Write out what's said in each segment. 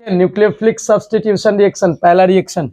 Nucleophilic substitution reaction, पहला reaction.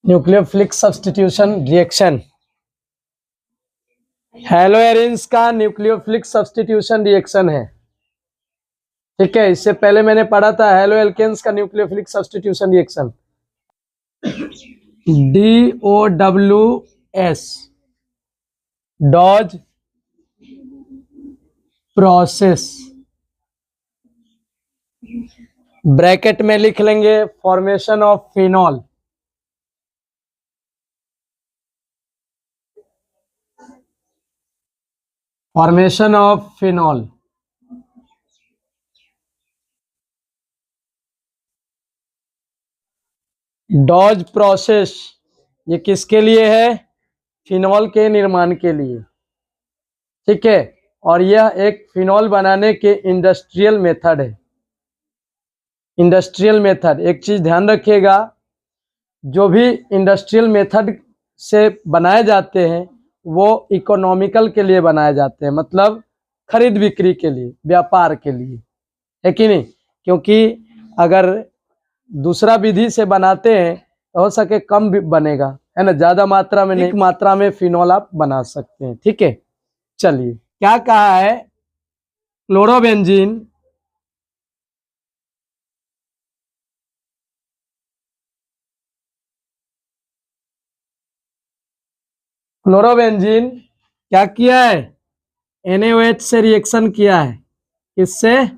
Nucleophilic substitution reaction, हैलोएरिन्स का nucleophilic substitution reaction है। ठीक है, इससे पहले मैंने पढ़ा था हैलो एल्केन्स का nucleophilic substitution reaction, DOWS, Dow's process. Bracket में लिख लेंगे formation of phenol, formation of phenol. Dow's process ये किसके लिए है? फिनॉल के निर्माण के लिए। ठीक है, और यह एक फिनॉल बनाने के इंडस्ट्रियल मेथड है। इंडस्ट्रियल मेथड, एक चीज ध्यान रखिएगा, जो भी इंडस्ट्रियल मेथड से बनाए जाते हैं वो इकोनॉमिकल के लिए बनाए जाते हैं, मतलब खरीद बिक्री के लिए, व्यापार के लिए, है कि नहीं? क्योंकि अगर दूसरा विधि से बनाते हैं तो हो सके कम भी बनेगा, है ना, ज्यादा मात्रा में नहीं, मात्रा में फिनॉल आप बना सकते हैं। ठीक है, चलिए क्या कहा है? क्लोरोबेंजीन क्या किया है? NaOH से रिएक्शन किया है। किससे?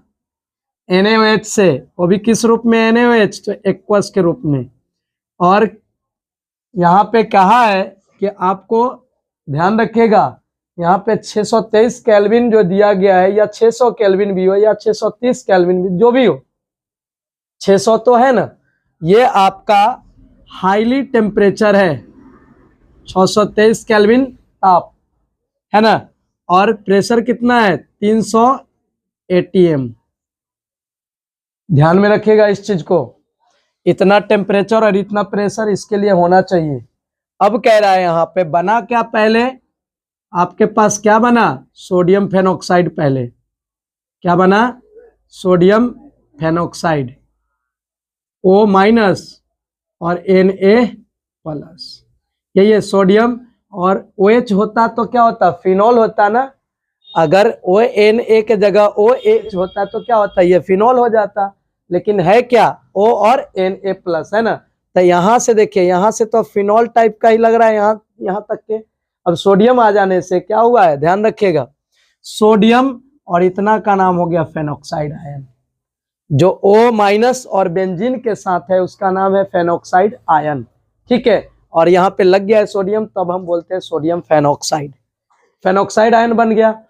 NaOH से। वो भी किस रूप में? NaOH, तो एक्वस के रूप में। और यहाँ पे कहा है कि आपको ध्यान रखिएगा, यहाँ पे 623 केल्विन जो दिया गया है, या 600 केल्विन भी हो या 630 केल्विन भी, जो भी हो, 600 तो है ना, ये आपका हाईली टेम्परेचर है, 623 केल्विन ताप, है ना, और प्रेशर कितना है? 300 ATM। ध्यान में रखिएगा इस चीज को, इतना टेम्परेचर और इतना प्रेशर इसके लिए होना चाहिए। अब कह रहा है यहाँ पे बना क्या? पहले आपके पास क्या बना? Sodium phenoxide. पहले क्या बना? सोडियम फेनोक्साइड, O- और Na+। यही है सोडियम, और OH होता तो क्या होता? फिनॉल होता ना। अगर ONA के जगह OH होता तो क्या होता? ये फिनॉल हो जाता। लेकिन है क्या? O और Na+, है ना। तो यहाँ से देखिए, यहाँ से तो फिनॉल टाइप का ही लग रहा है, यहाँ तक के। अब सोडियम आ जाने से क्या हुआ है? ध्यान रखिएगा, सोडियम और इतना का नाम हो गया फेनोक्साइड आयन। जो O- और बेंजीन के साथ है उसका नाम है फेनोक्साइड आयन। ठीक है, और यहाँ पे लग गया है सोडियम, तब हम बोलते हैं सोडियम फेनोक्साइड। फेनोक्साइड आयन बन गया।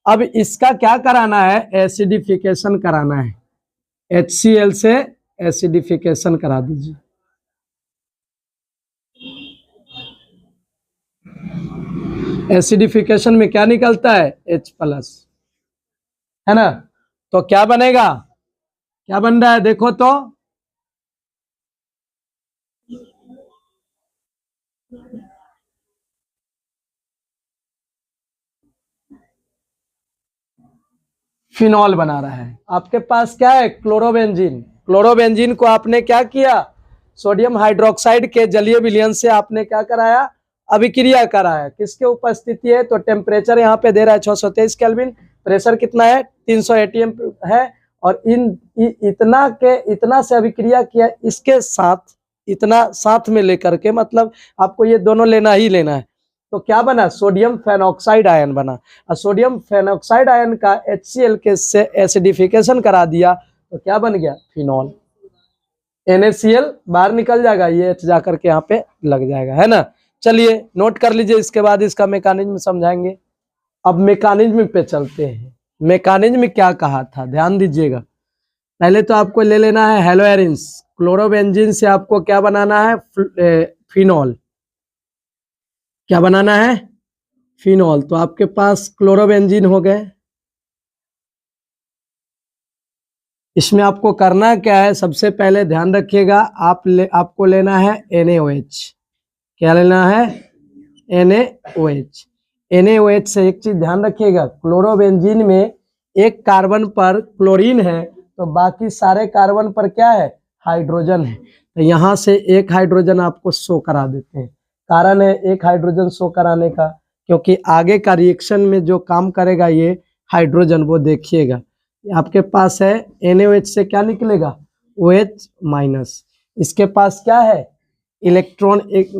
अब इसका क्या कराना है? एसिडिफिकेशन कराना है। HCl से एसिडिफिकेशन करा दीजिए। एसिडिफिकेशन में क्या निकलता है? H+, है ना। तो क्या बनेगा? क्या बन रहा है देखो तो, फिनॉल बना रहा है। आपके पास क्या है? क्लोरोबेंजीन। क्लोरोबेंजीन को आपने क्या किया? सोडियम हाइड्रोक्साइड के जलीय विलयन से आपने क्या कराया? अभिक्रिया कराया। किसके उपस्थिति है? तो टेम्परेचर यहाँ पे दे रहा है 623 केल्विन, प्रेशर कितना है? 300 ATM है, और इतना से अभिक्रिया किया, इसके साथ इतना साथ में लेकर के, मतलब आपको ये दोनों लेना ही लेना है। तो क्या बना? सोडियम फेनोक्साइड आयन बना। और सोडियम फेनोक्साइड आयन का HCl के से एसिडिफिकेशन करा दिया तो क्या बन गया? फिनॉल। NaCl बाहर निकल जाएगा, ये H जाकर के यहाँ पे लग जाएगा, है ना। चलिए नोट कर लीजिए, इसके बाद इसका मैकेनिज्म समझाएंगे। अब मैकेनिज्म पे चलते हैं। मैकेनिज्म क्या कहा था, ध्यान दीजिएगा। पहले तो आपको ले लेना है हैलोएरिन्स। क्लोरोबेंजीन से आपको क्या बनाना है? फिनॉल। क्या बनाना है, फिनॉल। तो आपके पास क्लोरोबेंजीन हो गए। इसमें आपको करना क्या है, सबसे पहले ध्यान रखिएगा, आपको लेना है NaOH। क्या लेना है, NaOH। NaOH से एक चीज ध्यान रखिएगा, क्लोरोबेंजीन में एक कार्बन पर क्लोरीन है तो बाकी सारे कार्बन पर क्या है, हाइड्रोजन है। तो यहाँ से एक हाइड्रोजन आपको शो करा देते हैं। कारण है एक हाइड्रोजन शो कराने का, क्योंकि आगे का रिएक्शन में जो काम करेगा ये हाइड्रोजन, वो देखिएगा। आपके पास है NaOH से क्या निकलेगा, OH-। इसके पास क्या है, इलेक्ट्रॉन एक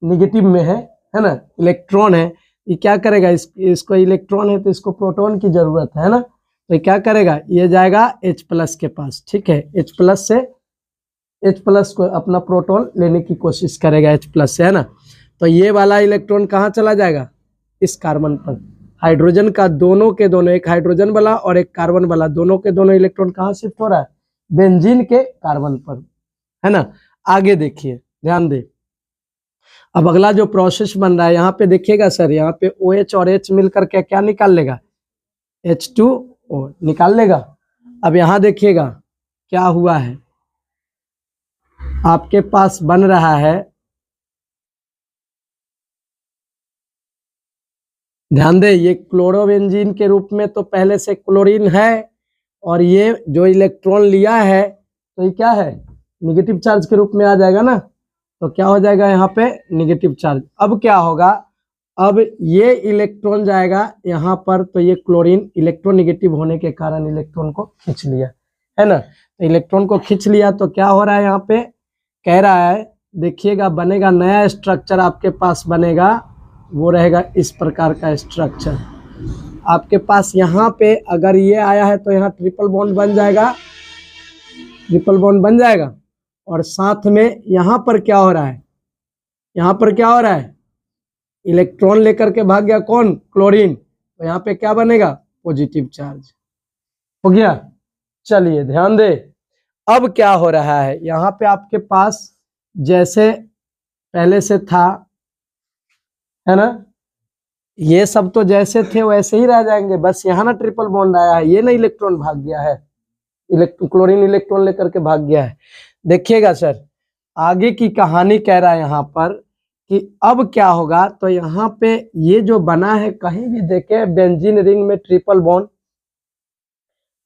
निगेटिव में है ना, इलेक्ट्रॉन है। ये क्या करेगा, इसको इलेक्ट्रॉन है तो इसको प्रोटॉन की जरूरत है ना, तो ये क्या करेगा, ये जाएगा H+ के पास। ठीक है, H+ से H+ को अपना प्रोटॉन लेने की कोशिश करेगा H+ से, है ना। तो ये वाला इलेक्ट्रॉन कहाँ चला जाएगा, इस कार्बन पर। हाइड्रोजन का दोनों के दोनों, एक हाइड्रोजन वाला और एक कार्बन वाला, दोनों के दोनों इलेक्ट्रॉन कहाँ शिफ्ट हो रहा है, बेंजीन के कार्बन पर, है ना। आगे देखिए, ध्यान दे। अब अगला जो प्रोसेस बन रहा है यहाँ पे देखिएगा सर, यहाँ पे OH और H मिलकर के क्या निकाल लेगा, H2O निकाल लेगा। अब यहाँ देखिएगा क्या हुआ है, आपके पास बन रहा है, ध्यान दे, ये क्लोरोबेंजीन के रूप में तो पहले से क्लोरीन है, और ये जो इलेक्ट्रॉन लिया है तो ये क्या है, निगेटिव चार्ज के रूप में आ जाएगा ना। तो क्या हो जाएगा यहाँ पे, निगेटिव चार्ज। अब क्या होगा, अब ये इलेक्ट्रॉन जाएगा यहाँ पर, तो ये क्लोरीन इलेक्ट्रोनिगेटिव होने के कारण इलेक्ट्रॉन को खींच लिया, है ना। तो इलेक्ट्रॉन को खींच लिया तो क्या हो रहा है, यहाँ पे कह रहा है, देखिएगा बनेगा नया स्ट्रक्चर आपके पास बनेगा, वो रहेगा इस प्रकार का स्ट्रक्चर आपके पास। यहाँ पे अगर ये आया है तो यहाँ ट्रिपल बॉन्ड बन जाएगा, ट्रिपल बॉन्ड बन जाएगा। और साथ में यहाँ पर क्या हो रहा है, यहाँ पर क्या हो रहा है, इलेक्ट्रॉन लेकर के भाग गया कौन, क्लोरीन। तो यहाँ पे क्या बनेगा, पॉजिटिव चार्ज हो गया। चलिए ध्यान दे, अब क्या हो रहा है, यहाँ पे आपके पास जैसे पहले से था, है ना, ये सब तो जैसे थे वैसे ही रह जाएंगे, बस यहाँ ना ट्रिपल बॉन्ड आया है, ये ना इलेक्ट्रॉन भाग गया है, क्लोरीन इलेक्ट्रॉन लेकर के भाग गया है। देखिएगा सर, आगे की कहानी कह रहा है यहाँ पर कि अब क्या होगा। तो यहाँ पे ये जो बना है, कहीं भी देखे बेंजीन रिंग में ट्रिपल बॉन्ड,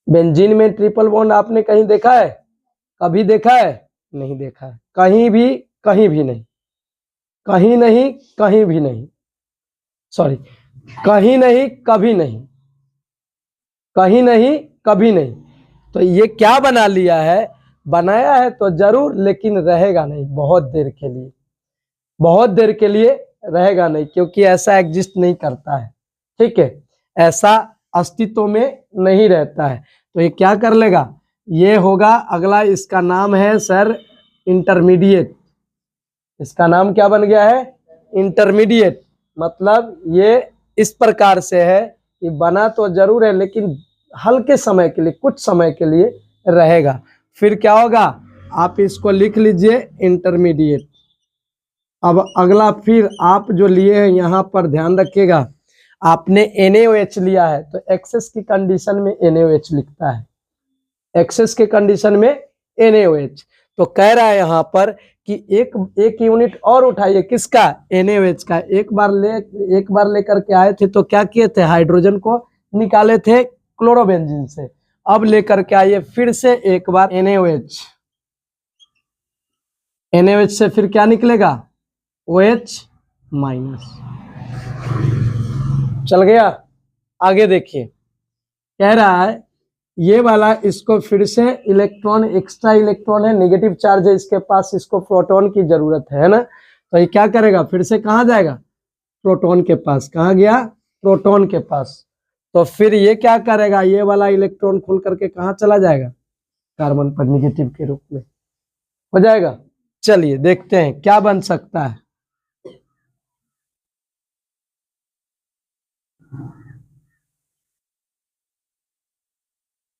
बेंजीन में ट्रिपल बॉन्ड आपने कहीं देखा है, कभी देखा है, नहीं देखा है, कहीं भी, कहीं भी नहीं, कहीं नहीं, कहीं भी नहीं, सॉरी, कहीं नहीं, कभी नहीं, कहीं नहीं, कभी नहीं। तो ये क्या बना लिया है, बनाया है तो जरूर, लेकिन रहेगा नहीं बहुत देर के लिए, बहुत देर के लिए रहेगा नहीं, क्योंकि ऐसा एग्जिस्ट नहीं करता है। ठीक है, ऐसा अस्तित्व में नहीं रहता है। तो ये क्या कर लेगा, ये होगा अगला, इसका नाम है सर इंटरमीडिएट। इसका नाम क्या बन गया है, इंटरमीडिएट। मतलब ये इस प्रकार से है कि बना तो जरूर है, लेकिन हल्के समय के लिए, कुछ समय के लिए रहेगा। फिर क्या होगा, आप इसको लिख लीजिए इंटरमीडिएट। अब अगला फिर आप जो लिए हैं यहाँ पर ध्यान रखिएगा, आपने NaOH लिया है तो एक्सेस की कंडीशन में NaOH लिखता है, एक्सेस के कंडीशन में NaOH। तो कह रहा है यहाँ पर कि एक यूनिट और उठाइए, किसका, NaOH का। एक बार लेकर के आए थे तो क्या किए थे, हाइड्रोजन को निकाले थे क्लोरोबेंजीन से। अब लेकर के आइए फिर से एक बार NaOH, NaOH से फिर क्या निकलेगा, OH-। चल गया। आगे देखिए, कह रहा है ये वाला, इसको फिर से इलेक्ट्रॉन, एक्स्ट्रा इलेक्ट्रॉन है, नेगेटिव चार्ज है इसके पास, इसको प्रोटॉन की जरूरत है ना। तो ये क्या करेगा, फिर से कहाँ जाएगा, प्रोटॉन के पास। कहाँ गया, प्रोटॉन के पास। तो फिर ये क्या करेगा, ये वाला इलेक्ट्रॉन खुल करके कहाँ चला जाएगा, कार्बन पर निगेटिव के रूप में हो जाएगा। चलिए देखते हैं क्या बन सकता है।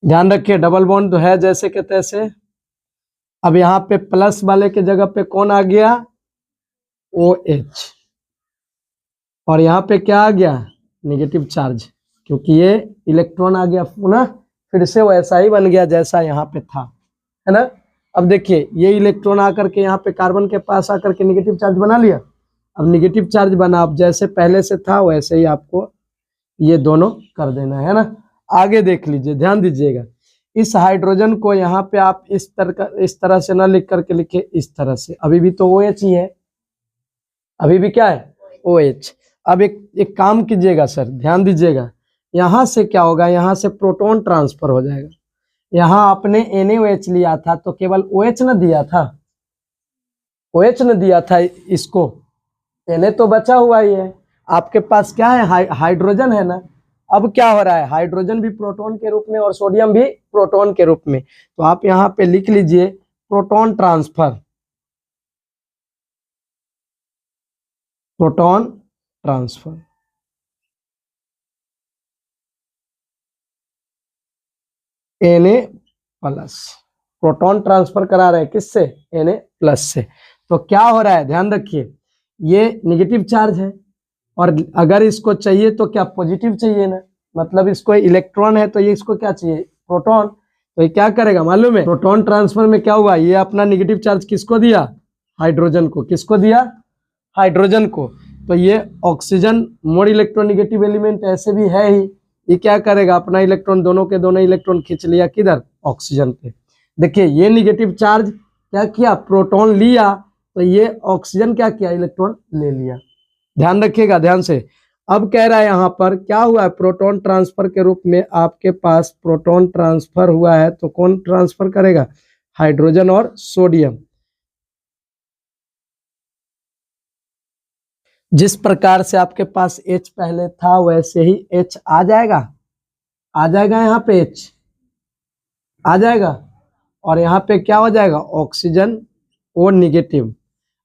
ध्यान रखिए, डबल बॉन्ड तो है जैसे के तैसे। अब यहाँ पे प्लस वाले के जगह पे कौन आ गया, OH। और यहाँ पे क्या आ गया, नेगेटिव चार्ज, क्योंकि ये इलेक्ट्रॉन आ गया पुनः फिर से वैसा ही बन गया जैसा यहाँ पे था, है ना। अब देखिए ये इलेक्ट्रॉन आकर के यहाँ पे कार्बन के पास आकर के नेगेटिव चार्ज बना लिया। अब नेगेटिव चार्ज बना, अब जैसे पहले से था वैसे ही आपको ये दोनों कर देना है ना। आगे देख लीजिए, ध्यान दीजिएगा, इस हाइड्रोजन को यहाँ पे आप इस तरह से ना लिख करके लिखे, इस तरह से, अभी भी तो OH ही है, अभी भी क्या है OH। अब एक काम कीजिएगा सर, ध्यान दीजिएगा, यहाँ से क्या होगा, यहाँ से प्रोटॉन ट्रांसफर हो जाएगा। यहाँ आपने NaOH लिया था तो केवल OH न दिया था, OH न दिया था इसको, Na तो बचा हुआ ही है, आपके पास क्या है, हाइड्रोजन है ना। अब क्या हो रहा है, हाइड्रोजन भी प्रोटॉन के रूप में और सोडियम भी प्रोटॉन के रूप में, तो आप यहाँ पे लिख लीजिए proton transfer, proton transfer. Na+, proton transfer करा रहे हैं किससे, Na+ से। तो क्या हो रहा है, ध्यान रखिए, ये नेगेटिव चार्ज है और अगर इसको चाहिए तो क्या पॉजिटिव चाहिए ना, मतलब इसको इलेक्ट्रॉन है तो ये इसको क्या चाहिए, प्रोटॉन। तो ये क्या करेगा मालूम है, प्रोटॉन ट्रांसफर में क्या हुआ, ये अपना नेगेटिव चार्ज किसको दिया, हाइड्रोजन को, किसको दिया, हाइड्रोजन को। तो ये ऑक्सीजन मोर इलेक्ट्रोनेगेटिव एलिमेंट ऐसे भी है ही, ये क्या करेगा, अपना इलेक्ट्रॉन, दोनों के दोनों इलेक्ट्रॉन खींच लिया किधर, ऑक्सीजन पे। देखिए ये नेगेटिव चार्ज क्या किया, प्रोटॉन लिया, तो ये ऑक्सीजन क्या किया, इलेक्ट्रॉन ले लिया। ध्यान रखिएगा ध्यान से। अब कह रहा है यहाँ पर क्या हुआ है, प्रोटॉन ट्रांसफर के रूप में आपके पास प्रोटॉन ट्रांसफर हुआ है, तो कौन ट्रांसफर करेगा, हाइड्रोजन और सोडियम। जिस प्रकार से आपके पास H पहले था वैसे ही H आ जाएगा, यहाँ पे H आ जाएगा, और यहाँ पे क्या हो जाएगा, ऑक्सीजन O निगेटिव,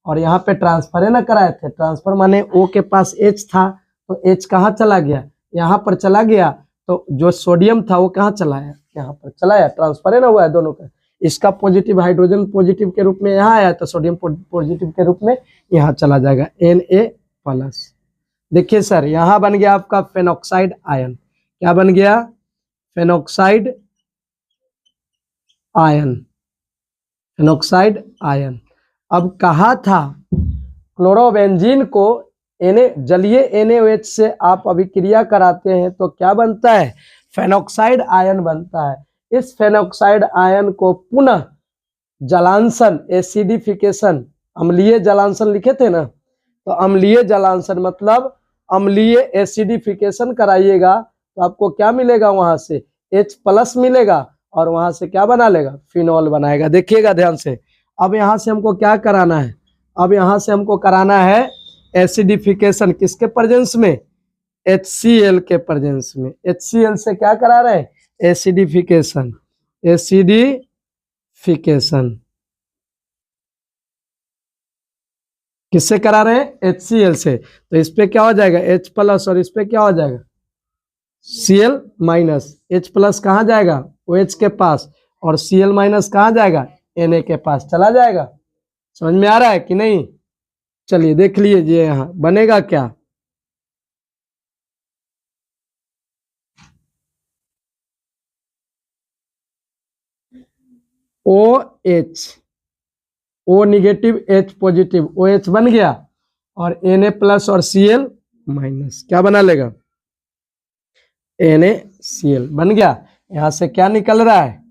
और यहाँ पे ट्रांसफर है ना कराए थे, ट्रांसफर माने O के पास H था तो H कहाँ चला गया, यहाँ पर चला गया, तो जो सोडियम था वो कहाँ चला है, यहाँ पर चला है, ट्रांसफर है ना हुआ है दोनों का। इसका पॉजिटिव, हाइड्रोजन पॉजिटिव के रूप में यहाँ आया तो सोडियम पॉजिटिव के रूप में यहाँ चला जाएगा, Na+। देखिए सर यहाँ बन गया आपका फेनॉक्साइड आयन, क्या बन गया, फेनॉक्साइड आयन, फेनॉक्साइड आयन। अब कहा था क्लोरोबेंजीन को जलीय NaOH से आप अभिक्रिया कराते हैं तो क्या बनता है, फेनॉक्साइड आयन बनता है। इस फेनॉक्साइड आयन को पुनः जलांशन, एसिडिफिकेशन, अम्लीय जलांशन लिखे थे ना, तो अम्लीय जलांशन मतलब अम्लीय एसिडिफिकेशन कराइएगा तो आपको क्या मिलेगा, वहां से H+ मिलेगा और वहां से क्या बना लेगा, फिनॉल बनाएगा। देखिएगा ध्यान से। अब यहाँ से हमको क्या कराना है, अब यहाँ से हमको कराना है एसिडिफिकेशन, किसके प्रेजेंस में, HCl के प्रेजेंस में। HCl से क्या करा रहे हैं, एसिडिफिकेशन, एसिडिफिकेशन किससे करा रहे हैं, HCl से। तो इस पे क्या हो जाएगा, H+ और इस पे क्या हो जाएगा, Cl-। H+ कहाँ जाएगा, OH के पास, और Cl- कहाँ जाएगा, Na के पास चला जाएगा। समझ में आ रहा है कि नहीं, चलिए देख लीजिए यहाँ बनेगा क्या, OH, O negative H positive, OH बन गया, और Na+ और Cl- क्या बना लेगा, NaCl बन गया। यहाँ से क्या निकल रहा है,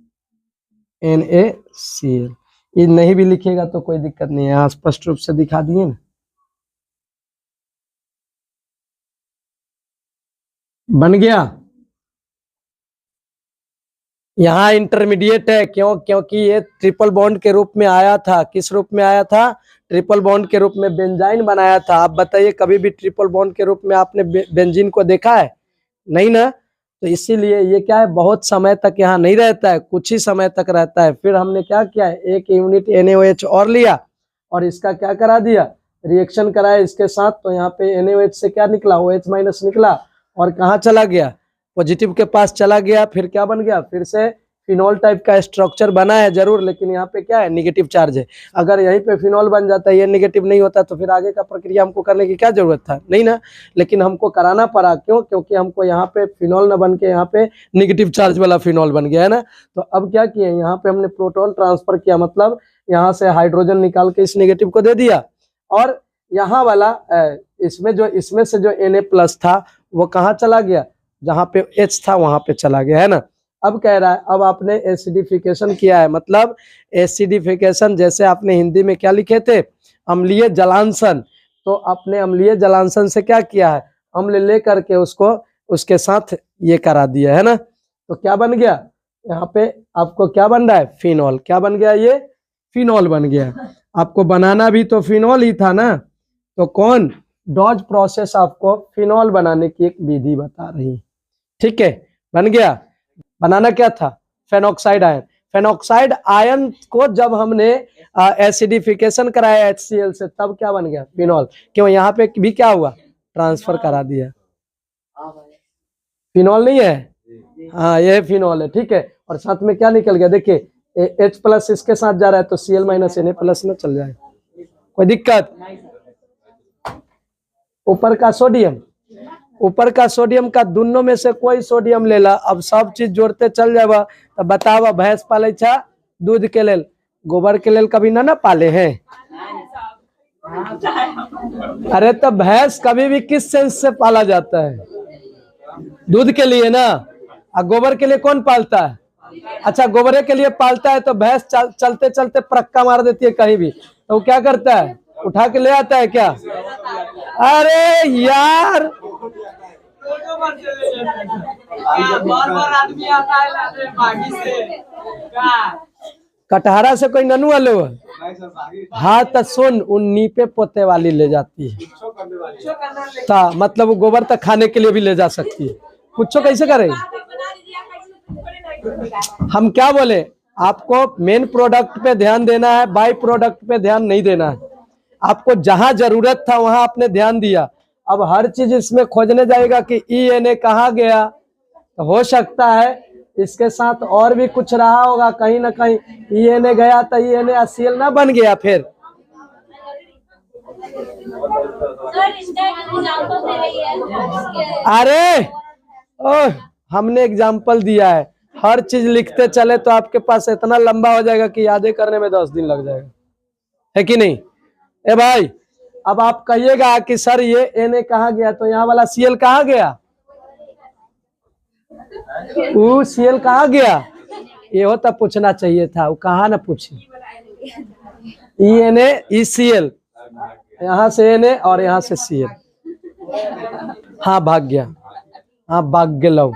NaCl। ये नहीं भी लिखेगा तो कोई दिक्कत नहीं है, यहाँ स्पष्ट रूप से दिखा दिए ना, बन गया। यहाँ इंटरमीडिएट है, क्योंकि ये ट्रिपल बॉन्ड के रूप में आया था, किस रूप में आया था, ट्रिपल बॉन्ड के रूप में बेंजाइन बनाया था। आप बताइए कभी भी ट्रिपल बॉन्ड के रूप में आपने बेंजीन को देखा है, नहीं ना। तो इसीलिए ये क्या है, बहुत समय तक यहाँ नहीं रहता है, कुछ ही समय तक रहता है। फिर हमने क्या किया है, एक यूनिट NaOH और लिया और इसका क्या करा दिया, रिएक्शन कराया इसके साथ, तो यहाँ पे NaOH से क्या निकला, OH- निकला, और कहाँ चला गया, पॉजिटिव के पास चला गया। फिर क्या बन गया, फिर से फिनॉल टाइप का स्ट्रक्चर बना है जरूर, लेकिन यहाँ पे क्या है, निगेटिव चार्ज है। अगर यहीं पे फिनॉल बन जाता है, ये निगेटिव नहीं होता, तो फिर आगे का प्रक्रिया हमको करने की क्या जरूरत था, नहीं ना। लेकिन हमको कराना पड़ा, क्यों, क्योंकि हमको यहाँ पे फिनॉल न बन के यहाँ पे निगेटिव चार्ज वाला फिनॉल बन गया है ना। तो अब क्या किए, यहाँ पे हमने प्रोटॉन ट्रांसफर किया, मतलब यहाँ से हाइड्रोजन निकाल के इस निगेटिव को दे दिया, और यहाँ वाला इसमें से जो Na+ था वो कहाँ चला गया, जहाँ पे H था वहां पे चला गया, है ना। अब कह रहा है, अब आपने एसिडिफिकेशन किया है, मतलब एसिडिफिकेशन जैसे आपने हिंदी में क्या लिखे थे, अम्लीय जलांशन। तो आपने अम्लीय जलांशन से क्या किया है, अम्ल ले करके उसको उसके साथ ये करा दिया है ना। तो क्या बन गया, यहाँ पे आपको क्या बन रहा है, फिनॉल। क्या बन गया, ये फिनॉल बन गया। आपको बनाना भी तो फिनॉल ही था ना। तो कौन, डॉज प्रोसेस आपको फिनॉल बनाने की एक विधि बता रही, ठीक है। बन गया, बनाना क्या था, फेनॉक्साइड आयन। फेनॉक्साइड आयन को जब हमने एसिडिफिकेशन कराया HCl से, तब क्या बन गया, फिनॉल। क्यों, यहाँ पे भी क्या हुआ, ट्रांसफर करा दिया। फिनॉल नहीं है, हाँ यह फिनॉल है, ठीक है। और साथ में क्या निकल गया, देखिए H+ इसके साथ जा रहा है, तो Cl- Na+ में चल जाए, कोई दिक्कत। ऊपर का सोडियम, ऊपर का सोडियम का दोनों में से कोई सोडियम ले ला, अब सब चीज जोड़ते चल जावा। तो बतावा, भैंस पाले छा दूध के लेल, गोबर के लेल कभी ना पाले हैं। अरे तो भैंस कभी भी किस सेंस से पाला जाता है, दूध के लिए ना। और गोबर के लिए कौन पालता है, अच्छा गोबरे के लिए पालता है। तो भैंस चलते चलते प्रक्का मार देती है कहीं भी, तो वो क्या करता है, उठा के ले आता है क्या। अरे यार, आदमी आता है बागी से, कटहरा से कोई ननू वाले हो, हाँ तो सुन, उन नीपे पोते वाली ले जाती है, ता मतलब वो गोबर तक खाने के लिए भी ले जा सकती है। कुछ कैसे करेगी, हम क्या बोले, आपको मेन प्रोडक्ट पे ध्यान देना है, बाई प्रोडक्ट पे ध्यान नहीं देना है। आपको जहां जरूरत था वहां आपने ध्यान दिया। अब हर चीज इसमें खोजने जाएगा कि Na कहाँ गया, तो हो सकता है इसके साथ और भी कुछ रहा होगा कहीं ना कहीं, Na गया तो NaCl ना बन गया फिर। अरे ओ, हमने एग्जाम्पल दिया है, हर चीज लिखते चले तो आपके पास इतना लंबा हो जाएगा कि यादें करने में 10 दिन लग जाएगा, है कि नहीं। ए भाई, अब आप कहिएगा कि सर ये Na कहाँ गया, तो यहाँ वाला Cl कहाँ गया, वो Cl कहाँ गया, ये होता पूछना चाहिए था, वो कहाँ ना पूछे। Na ECl, यहाँ से Na और यहाँ से Cl, हाँ भाग गया, हाँ भाग गया।